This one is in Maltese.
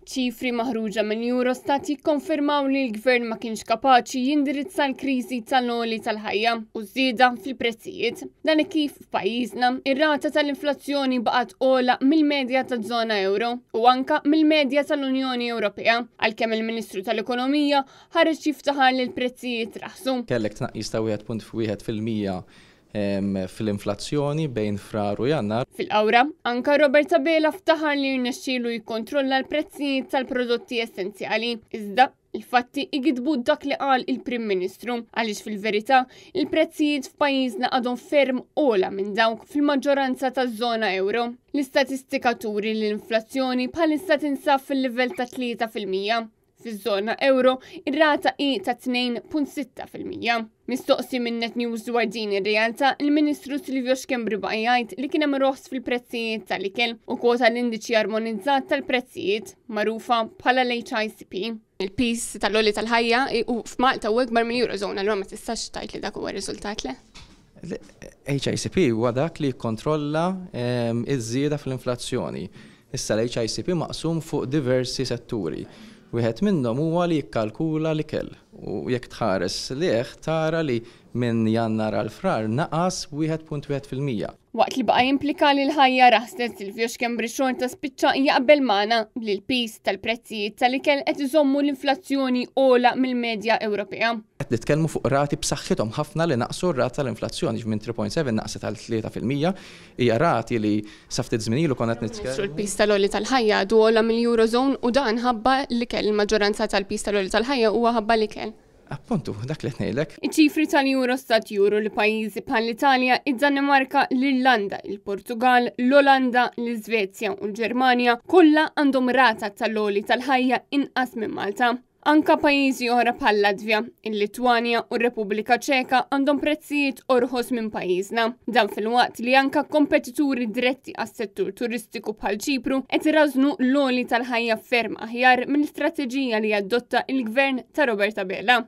ċifri maħruġa mill-Eurostat jikkonfermaw li l-gvern ma kienx kapaċi jindirizza l-kriżi tal-għoli tal-ħajja u żieda fil-prezzijiet. Dan kif f'pajjiżna ir-rata tal-inflazzjoni baqgħet ogħla mill-medja taż-żona euro u anka mill-medja tal-Unjoni Ewropea, għalkemm il-Ministru tal-Ekonomija ħareġ jiftaħar li l-prezzijiet raħsu. Kellek tnaqqis ta' 1.1% fil-inflazzjoni bejn frar u jannar. Fil-qawra, anka Robert Abela ftaħar li jirnexxielu jikkontrolla l-prezzijiet tal-prodotti essenzjali. Iżda il-fatti igidbu dak li qal il-Prim Ministru għaliex fil-verità il-prezzijiet f'pajjiżna għadhom ferm ogħla minn dawk fil-maġġoranza taż-żona euro. L-istatistika turi li l-inflazzjoni bħalissa tinsab fil-livell ta' 3%. Fiż-żona euro ir-rata hi ta' 2.6%. Mistoqsi minn Net News dwar din ir-realtà, il-Ministru Silvio Xkembri jgħid li kien hemm roħs fil-prezzijiet tal-ikel u kwota l-indiċi armonizzat tal-prezzijiet magħrufa bħala l-HICP. Il-pis tal-għoli tal-ħajja u f'Malta u ikbar mill-Eurozone, allura ma tistax tgħid li dak huwa riżultat le? HICP huwa dak li jikkontrolla iż-żieda fl-inflazzjoni. Issa l-HICP maqsum fuq diversi setturi. Wieħed minnhom huwa li jikkalkula l-ikel u jekk tħares liħ tara li minn jannar għal frar naqas 1.1%. Waqt li baqa' jimplika li l-ħajja raħstet Silvio Xkembri xorta spiċċa jaqbel magħna li l-pis tal-prezzijiet tal-ikel qed iżommu l-inflazzjoni ogħla mill-medja Ewropea. Qed nitkellmu fuq rati b'saħħithom ħafna li naqsu r-rata tal-inflazzjoni minn 3.7 naqset għal 3%, hija rati li sa ftit żmien ilu konna qed nitkellmu. Il-pis tal-għoli tal-ħajja għadu ogħla mill-Eurozone u dan ħabba l-ikel il-maġġoranza tal-pis tal-għoli tal-ħajja huwa ħabba l-ikel. Appuntu, dak li ngħidlek. Iċ-ċifri tal-Eurostat juru li pajjiżi bħall-Italja, id-Danimarka, l-Irlanda, il-Portugal, l-Olanda, l-Iżvezja u l-Ġermanja kollha għandhom rata tal-għoli tal-ħajja inqas minn Malta. Anka pajjiżi oħra bħal Latvja, il-Litwanja u r-Repubblika Ċeka għandhom prezzijiet orħos minn pajjiżna. Dan fil-waqt li anka kompetituri diretti għas-settur turistiku bħal Ċipru qed irażnu l-għoli tal-ħajja ferm aħjar mill-istrateġija li adotta il-gvern ta' Robert Abela.